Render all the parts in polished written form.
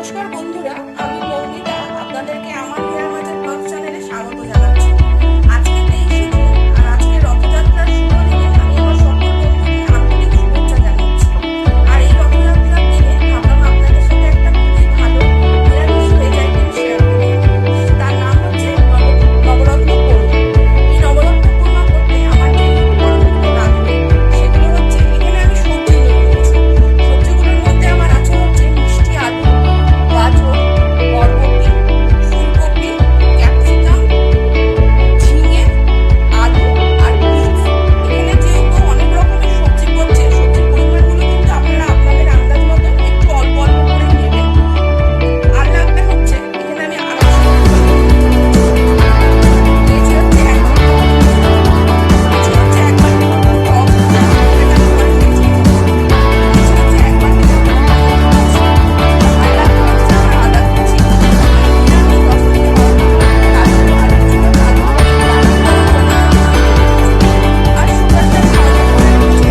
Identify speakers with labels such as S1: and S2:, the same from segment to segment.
S1: নমস্কার বন্ধুরা, আমি মৌমিতা আপনাদেরকে আমার হেয়ার ম্যাজিক ব্লগ চ্যানেলে স্বাগত জানাচ্ছি। আজকে 23শে জুন আর আজকে রথযাত্রার শুভ দিনে আমি আমার সকল বন্ধুকে আন্তরিক শুভেচ্ছা জানাচ্ছি। আর এই রথযাত্রার দিনে ভাবলাম আপনাদের সাথে একটা খুবই ভালো নিরামিষ ভেজ আইটেম শেয়ার করি। তার নাম হচ্ছে নবরত্ন কোরমা। এই নবরত্ন কোরমা করতে আমার যে উপকরণগুলো লাগবে সেগুলো হচ্ছে, এখানে আমি সবজি নিয়ে নিয়েছি। সবজিগুলোর মধ্যে আমার আছে হচ্ছে মিষ্টি আলু, গাজর, বরবটি, ফুলকপি, ক্যাপসিকাম, ঝিঙে, আলু আর বিনস। এখানে যেহেতু অনেক রকমের সবজি পড়ছে, সবজির পরিমাণগুলো কিন্তু আপনারা আপনাদের আন্দাজ মতো একটু অল্প অল্প করে নেবেন। আর লাগবে হচ্ছে, এখানে আমি আদা নিয়েছি হচ্ছে এক বাটি, নিয়েছি হচ্ছে এক বাটি মতন টক দই, এখানে আমি করে নিয়েছি। নিয়েছি হচ্ছে এক বাটি মতন কুচি, আর লাগবে হচ্ছে আমার আদা কুচি, নিরামিষ রসগোল্লা হওয়ার জন্য কাজু আর কিছুটা কাজু, আর সুগারটা আমি অল্প করে নিয়েছি,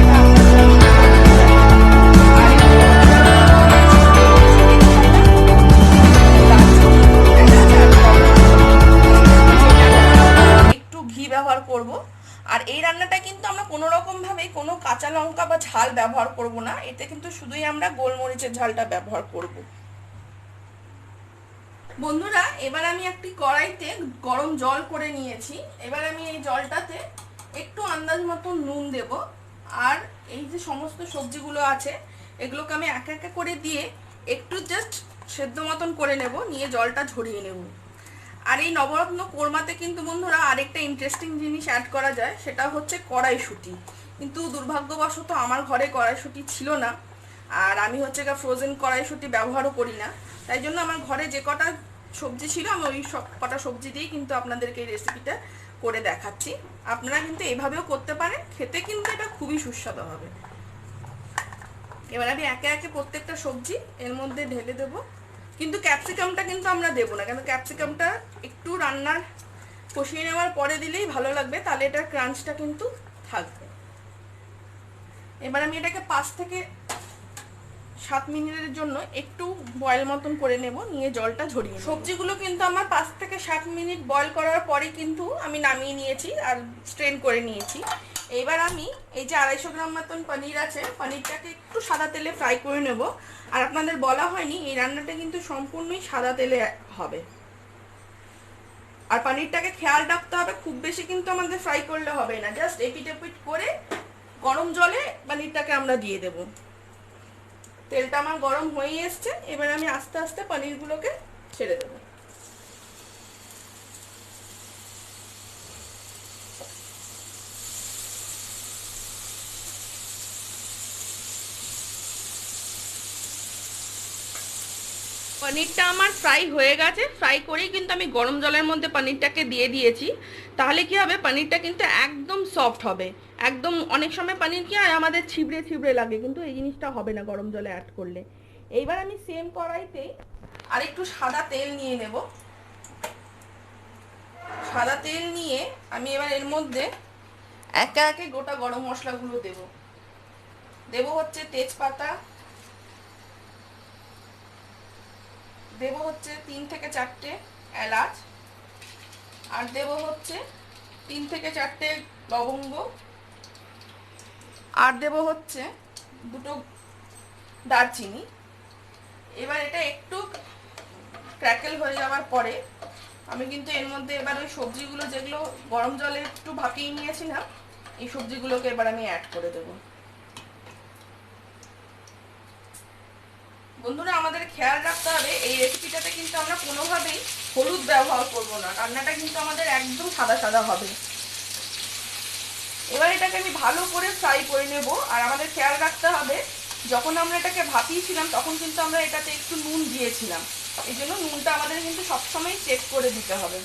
S1: এটা আপনাদের একটু ঘি ব্যবহার করব। আর এই রান্নাটা কিন্তু আমরা কোনো রকম ভাবে কোনো কাঁচা লঙ্কা বা ঝাল ব্যবহার করব না, এতে কিন্তু শুধুই আমরা গোলমরিচের ঝালটা ব্যবহার করব। বন্ধুরা, এবার আমি একটি কড়াইতে গরম জল করে নিয়েছি। এবার আমি এই জলটাতে একটু আন্দাজ মতো নুন দেব, আর এই যে সমস্ত সবজিগুলো আছে এগুলোকে আমি একে একে করে দিয়ে একটু জাস্ট সেদ্ধ মতন করে নেব, নিয়ে জলটা ঝরিয়ে নেব। আর এই নবরত্ন কোরমাতে কিন্তু বন্ধুরা আরেকটা ইন্টারেস্টিং জিনিস অ্যাড করা যায়, সেটা হচ্ছে কড়াইশুঁটি। কিন্তু দুর্ভাগ্যবশত আমার ঘরে কড়াইশুঁটি ছিল না, আর আমি হচ্ছে ফ্রোজেন কড়াইশুঁটি ব্যবহারও করি না। তাই জন্য আমার ঘরে যে কটা সবজি ছিল আমি ওই সব কটা সবজি দিয়েই কিন্তু আপনাদেরকে এই রেসিপিটা করে দেখাচ্ছি। আপনারা কিন্তু এইভাবেও করতে পারেন, খেতে কিন্তু এটা খুবই সুস্বাদু হবে। এবার আমি একে একে প্রত্যেকটা সবজি এর মধ্যে ঢেলে দেবো, কিন্তু ক্যাপসিকামটা কিন্তু আমরা দেবো না, কেন ক্যাপসিকামটা একটু রান্নার কষিয়ে নেওয়ার পরে দিলেই ভালো লাগবে, তাহলে এটার ক্রাঞ্চটা কিন্তু থাকবে। এবার আমি এটাকে 5 থেকে 7 মিনিটের জন্য একটু বয়েল মতন করে নেব, নিয়ে জলটা ঝরিয়ে নেব। সবজিগুলো কিন্তু আমার 5 থেকে 7 মিনিট বয়েল করার পরে কিন্তু আমি নামিয়ে নিয়েছি আর স্ট্রেন করে নিয়েছি। এবার আমি এই যে 250 গ্রাম মতন পনির আছে, পনিরটাকে একটু সাদা তেলে ফ্রাই করে নেব। আর আপনাদের বলা হয়নি, এই রান্নাটা কিন্তু সম্পূর্ণই সাদা তেলে হবে। আর পনিরটাকে খেয়াল রাখতে হবে, খুব বেশি কিন্তু আমাদের ফ্রাই করলে হবে না, জাস্ট এপিট এপিট করে গরম জলে পনিরটাকে আমরা দিয়ে দেব। তেলটা আমার গরম হয়ে এসছে, এবার আমি আস্তে আস্তে পনিরগুলোকে ছেড়ে দেবো। পনিরটা আমার ফ্রাই হয়ে গেছে, ফ্রাই করেই কিন্তু আমি গরম জলের মধ্যে পনিরটাকে দিয়ে দিয়েছি। তাহলে কি হবে, পনিরটা কিন্তু একদম সফট হবে। একদম অনেক সময় পনির কি হয় আমাদের ছিবড়ে ছিবড়ে লাগে, কিন্তু এই জিনিসটা হবে না গরম জলে অ্যাড করলে। এইবার আমি সেম কড়াইতে আর একটু সাদা তেল নিয়ে নেব। সাদা তেল নিয়ে আমি এবার এর মধ্যে একে একে গোটা গরম মশলাগুলো দেব। দেব হচ্ছে তেজপাতা, দেব হচ্ছে 3 থেকে 4টে এলাচ, আর দেব হচ্ছে 3 থেকে 4টে লবঙ্গ, আর দেব হচ্ছে 2টো দারচিনি। এবার এটা একটু ক্র্যাকেল হয়ে যাওয়ার পরে আমি কিন্তু এর মধ্যে এবার ওই সবজিগুলো যেগুলো গরম জলে একটু ভাপিয়ে নিয়েছিলাম, এই সবজিগুলোকে এবার আমি অ্যাড করে দেবো। বন্ধুরা, আমাদের খেয়াল রাখতে হবে এই রেসিপিটাতে কিন্তু আমরা কোনোভাবেই হলুদ ব্যবহার করব না, রান্নাটা কিন্তু আমাদের একদম সাদা সাদা হবে। এবার এটাকে আমি ভালো করে ফ্রাই করে নেব। আর আমাদের খেয়াল রাখতে হবে, যখন আমরা এটাকে ভাপিয়েছিলাম তখন কিন্তু আমরা এটাতে একটু নুন দিয়েছিলাম, এই জন্য নুনটা আমাদের কিন্তু সবসময় চেক করে দিতে হবে।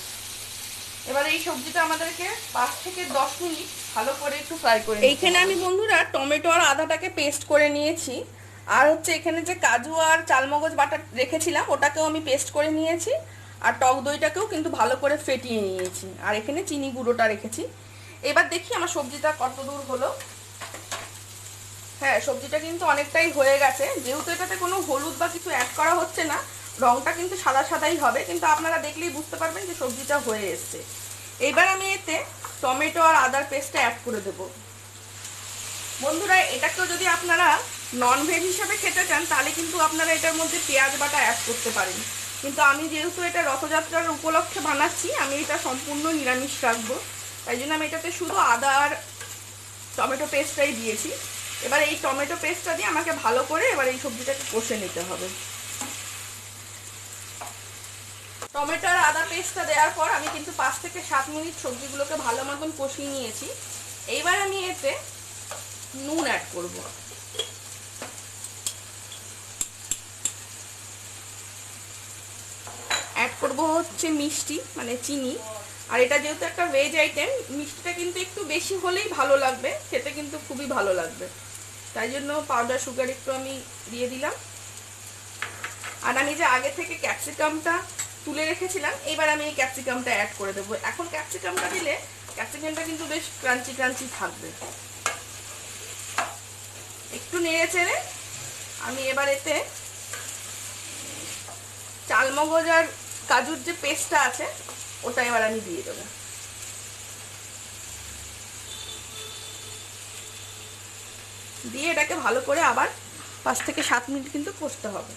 S1: এবার এই সবজিটা আমাদেরকে 5 থেকে 10 মিনিট ভালো করে একটু ফ্রাই করে। এইখানে আমি বন্ধুরা টমেটো আর আদাটাকে পেস্ট করে নিয়েছি, আর হচ্ছে এখানে যে কাজু আর চালমগজ বাটা রেখেছিলাম ওটাকেও আমি পেস্ট করে নিয়েছি, আর টক দইটাকেও কিন্তু ভালো করে ফেটিয়ে নিয়েছি, আর এখানে চিনি গুঁড়োটা রেখেছি। এবার দেখি আমার সবজিটা কত দূর হলো। হ্যাঁ, সবজিটা কিন্তু অনেকটাই হয়ে গেছে, যেহেতু এটাতে কোনো হলুদ বা কিছু অ্যাড করা হচ্ছে না, রঙটা কিন্তু সাদা সাদাই হবে, কিন্তু আপনারা দেখলেই বুঝতে পারবেন যে সবজিটা হয়ে এসছে। এবার আমি এতে টমেটো আর আদার পেস্টটা অ্যাড করে দেব। বন্ধুরা, এটাকেও যদি আপনারা ননভেজ হিসেবে খেতে চান তাহলে কিন্তু আপনারা এটার মধ্যে পেঁয়াজ বাটা অ্যাড করতে পারেন, কিন্তু আমি যেহেতু এটা রথযাত্রার উপলক্ষে বানাচ্ছি, আমি এটা সম্পূর্ণ নিরামিষ রাখবো, তাই জন্য আমি এটাতে শুধু আদা আর টমেটো পেস্টটাই দিয়েছি। এবার এই টমেটো পেস্টটা দিয়ে আমাকে ভালো করে এবার এই সবজিটাকে কষে নিতে হবে। টমেটো আর আদা পেস্টটা দেওয়ার পর আমি কিন্তু 5 থেকে 7 মিনিট সবজিগুলোকে ভালো মতন কষিয়ে নিয়েছি। এইবার আমি এতে নুন অ্যাড করব। অ্যাড করব হচ্ছে মিষ্টি, মানে চিনি। আর এটা যেহেতু একটা ভেজ আইটেম, মিষ্টিটা কিন্তু একটু বেশি হলেই ভালো লাগবে, খেতে কিন্তু খুবই ভালো লাগবে, তাই জন্য পাউডার সুগার একটু আমি দিয়ে দিলাম। আর আমি যে আগে থেকে ক্যাপসিকামটা তুলে রেখেছিলাম, এবার আমি এই ক্যাপসিকামটা অ্যাড করে দেবো। এখন ক্যাপসিকামটা দিলে ক্যাপসিকামটা কিন্তু বেশ ক্রাঞ্চি ক্রাঞ্চি থাকবে। একটু নেড়ে চেড়ে আমি এবার এতে চালমগজ আর কাজুর যে পেস্টটা আছে ওটা এবার আমি দিয়ে দেবো। দিয়ে এটাকে ভালো করে আবার 5 থেকে 7 মিনিট কিন্তু কষতে হবে।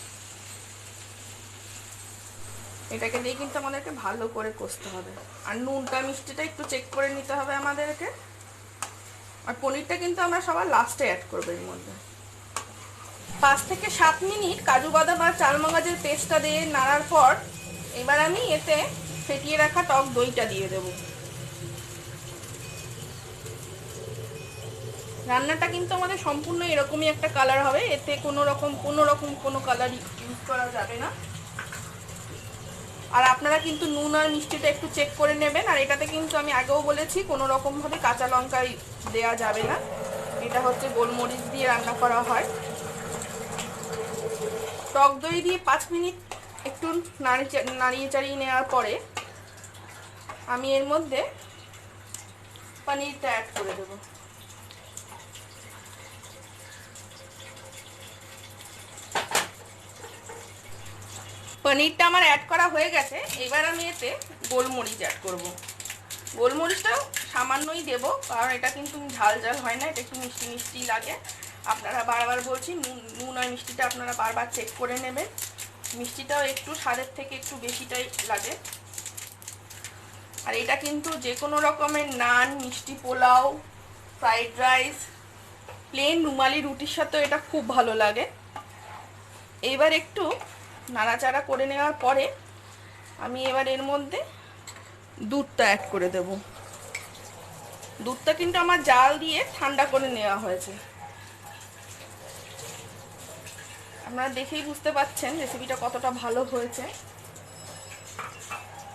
S1: এটাকে দিয়ে কিন্তু আমাদেরকে ভালো করে কষতে হবে। আর নুনটা মিষ্টিটা একটু চেক করে নিতে হবে আমাদেরকে। আর পনিরটা কিন্তু আমরা সবার লাস্টে অ্যাড করবো এর মধ্যে। 5 থেকে 7 মিনিট কাজু বাদাম আর চালমগজের পেস্টটা দিয়ে নাড়ার পর এবার আমি এতে ফেটিয়ে রাখা টক দইটা দিয়ে দেব। রান্নাটা কিন্তু আমাদের সম্পূর্ণ এরকমই একটা কালার হবে, এতে কোনো রকম কোনো কালার ইউজ করা যাবে না। আর আপনারা কিন্তু নুন আর মিষ্টিটা একটু চেক করে নেবেন। আর এটাতে কিন্তু আমি আগেও বলেছি কোনো রকমভাবে কাঁচা লঙ্কা দেওয়া যাবে না, এটা হচ্ছে গোলমরিচ দিয়ে রান্না করা হয়। টক দই দিয়ে 5 মিনিট একটু নাড়িয়ে চাড়িয়ে নেওয়ার পরে আমি এর মধ্যে পনিরটা অ্যাড করে দেবো। পনিরটা আমার অ্যাড করা হয়ে গেছে। এবার আমি এতে গোলমরিচ অ্যাড করব। গোলমরিচটাও সামান্যই দেব, কারণ এটা কিন্তু ঝাল ঝাল হয় না, এটা একটু মিষ্টি মিষ্টি লাগে। আপনারা বারবার বলছি নুন আর মিষ্টিটা আপনারা বারবার চেক করে নেবেন। মিষ্টিটাও একটু স্বাদের থেকে একটু বেশিটাই লাগে। আর এটা কিন্তু যে কোনো রকমের নান, মিষ্টি পোলাও, ফ্রাইড রাইস, প্লেন রুমালি রুটির সাথেও এটা খুব ভালো লাগে। এবার একটু নাড়াচাড়া করে নেওয়ার পরে আমি এবার এর মধ্যে দুধটা অ্যাড করে দেব। দুধটা কিন্তু আমার জাল দিয়ে ঠান্ডা করে নেওয়া হয়েছে। আপনারা দেখেই বুঝতে পাচ্ছেন রেসিপিটা কতটা ভালো হয়েছে।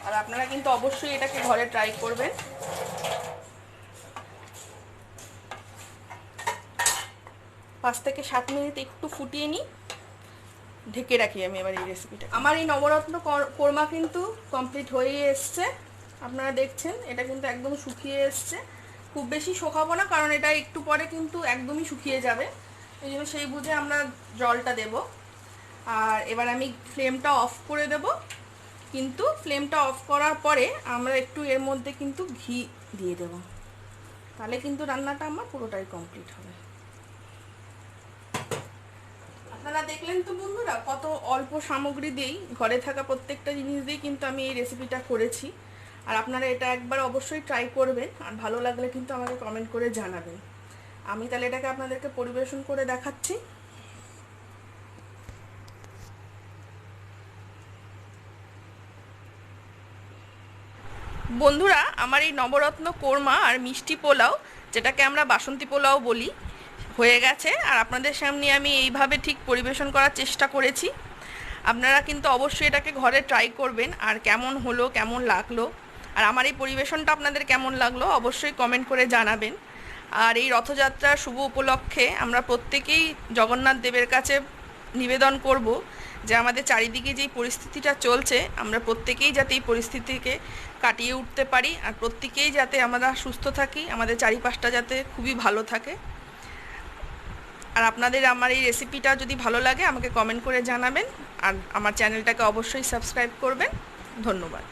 S1: আর আপনারা কিন্তু অবশ্যই এটাকে ঘরে ট্রাই করবেন। পাঁচ থেকে 7 মিনিট একটু ফুটিয়ে নিই, ঢেকে রাখি আমি এবার এই রেসিপিটা। আমার এই নবরত্ন কোরমা কিন্তু কমপ্লিট হয়ে এসছে। আপনারা দেখছেন এটা কিন্তু একদম শুকিয়ে এসছে। খুব বেশি শুকাবো না, কারণ এটা একটু পরে কিন্তু একদমই শুকিয়ে যাবে, এই জন্য সেই বুঝে আমরা জলটা দেব। আর এবার আমি ফ্লেমটা অফ করে দেব, কিন্তু ফ্লেমটা অফ করার পরে আমরা একটু এর মধ্যে কিন্তু ঘি দিয়ে দেব, তাহলে কিন্তু রান্নাটা আমার পুরোটাই কমপ্লিট হবে। আপনারা দেখলেন তো বন্ধুরা, কত অল্প সামগ্রী দিয়েই, ঘরে থাকা প্রত্যেকটা জিনিস দিয়েই কিন্তু আমি এই রেসিপিটা করেছি। আর আপনারা এটা একবার অবশ্যই ট্রাই করবেন, আর ভালো লাগলে কিন্তু আমাকে কমেন্ট করে জানাবেন। আমি তাহলে এটাকে আপনাদেরকে পরিবেশন করে দেখাচ্ছি। বন্ধুরা, আমার এই নবরত্ন কোরমা আর মিষ্টি পোলাও, যেটাকে আমরা বাসন্তী পোলাও বলি, হয়ে গেছে। আর আপনাদের সামনে আমি এইভাবে ঠিক পরিবেশন করার চেষ্টা করেছি। আপনারা কিন্তু অবশ্যই এটাকে ঘরে ট্রাই করবেন। আর কেমন হলো, কেমন লাগলো, আর আমার এই পরিবেশনটা আপনাদের কেমন লাগলো অবশ্যই কমেন্ট করে জানাবেন। আর এই রথযাত্রার শুভ উপলক্ষে আমরা প্রত্যেকেই জগন্নাথ দেবের কাছে নিবেদন করব যে আমাদের চারিদিকে যেই পরিস্থিতিটা চলছে, আমরা প্রত্যেকেই যাতে এই পরিস্থিতিকে কাটিয়ে উঠতে পারি, আর প্রত্যেকেই যাতে আমরা সুস্থ থাকি, আমাদের চারিপাশটা যাতে খুবই ভালো থাকে। আর আপনাদের আমার এই রেসিপিটা যদি ভালো লাগে আমাকে কমেন্ট করে জানাবেন, আর আমার চ্যানেলটাকে অবশ্যই সাবস্ক্রাইব করবেন। ধন্যবাদ।